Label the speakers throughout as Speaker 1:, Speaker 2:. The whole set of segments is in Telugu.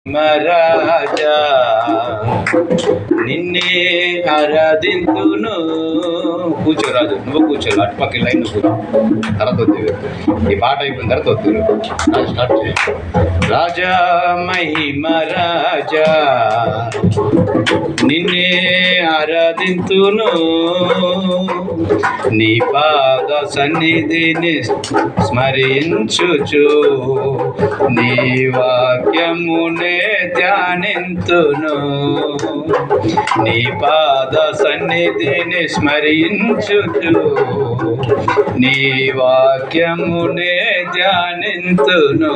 Speaker 1: మహారాజా నిన్నే ఆరాధింతును. కూర్చోరాదు, నువ్వు కూర్చో, అటుపక్క లైన్ కూర్చో. తర్వాత వద్దు, ఈ పాట అయిపోయిన తర్వాత వద్దు, స్టార్ట్ చేయి. రాజా మహిమ రాజా నిన్నే ఆరాధింతును, నీ పాద సన్నిధిని స్మరించుచు, నీ వాక్యమునే ధ్యానింతును, నీ పాద సన్నిధిని స్మరించుచు, నీ వాక్యమునే ధ్యానింతును.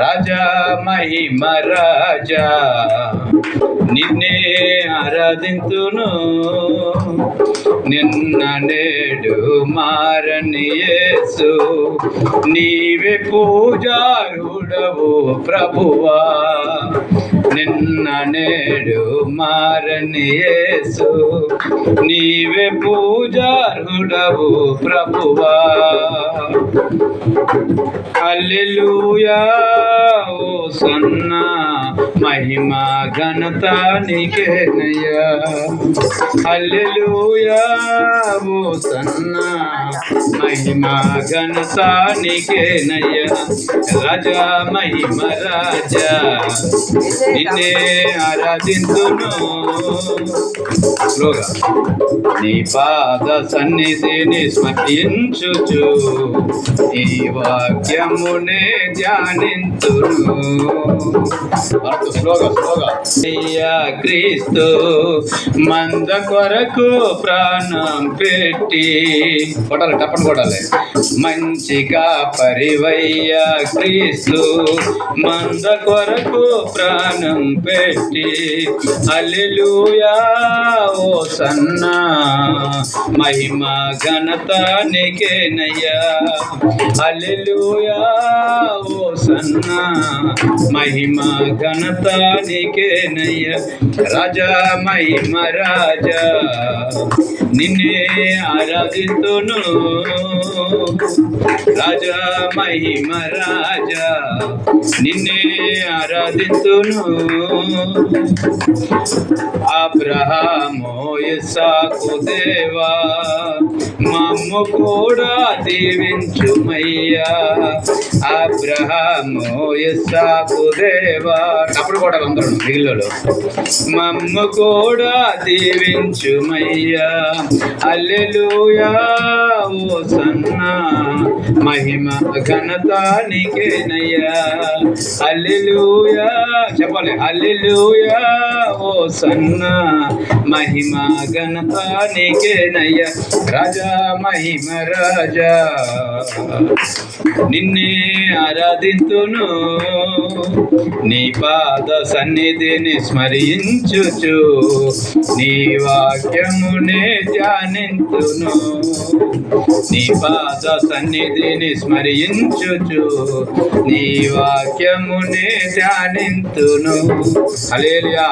Speaker 1: రాజా మహిమ రాజా నిన్నే ఆరాధింతును, నిన్న నేడు మారని యేసు నీవే పూజారుడవు ప్రభువా, నిన్న నేడు మారని యేసు నీవే పూజారుడవు ప్రభువా. హల్లెలూయా హోసన్నా మహిమ ఘనత నీకేనయ్యా, హల్లెలూయా హోసన్నా మహిమ ఘనత నీకేనయ్యా. రాజా మహిమ రాజా నిన్నే ఆరాధింతును, స్లోగా నీ పాద సన్నిధిని స్మరించుచు, ఈ వాక్యమునే ధ్యానింతును. స్లోగా అయ్యా క్రీస్తు మంద కొరకు ప్రాణం పెట్టి, కొట్టాలి, టప్పని కొట్టాలి. మంచిగా పరివయ్యా క్రీస్తు మంద కొరకు ప్రాణం పెట్టి, హల్లెలూయా హోసన్నా మహిమ ఘనత నీకేనయ్యా, హల్లెలూయా హోసన్నా మహిమ ఘనత నీకేనయ్యా. రాజా మహిమ రాజా నిన్నే ఆరాధింతును, రాజా మహిమ రాజా నిన్నే ఆరాధింతును. అబ్రహాము ఇస్సాకు దేవా మమ్ము కూడా దీవించుమయ్యా, అబ్రహాము ఇస్సాకు దేవా, అప్పుడు కూడా అందరూ మిగిలిలో మమ్ము కూడా దీవించుమయ్యా, హల్లెలూయా హోసన్నా మహిమ ఘనత నీకేనయ్యా, హల్లెలూయా చెప్పాలి, హల్లెలూయా హోసన్నా మహిమ ఘనత నీకేనయ్యా. రాజా మహిమ రాజా నిన్నే ఆరాధింతును, నీ పాద సన్నిధిని స్మరించుచు, నీ వాక్యమునే ధ్యానింతును, నీ పాద సన్నిధిని స్మరించుచు, నీ వాక్యమునే ధ్యానింతును. హల్లెలూయా.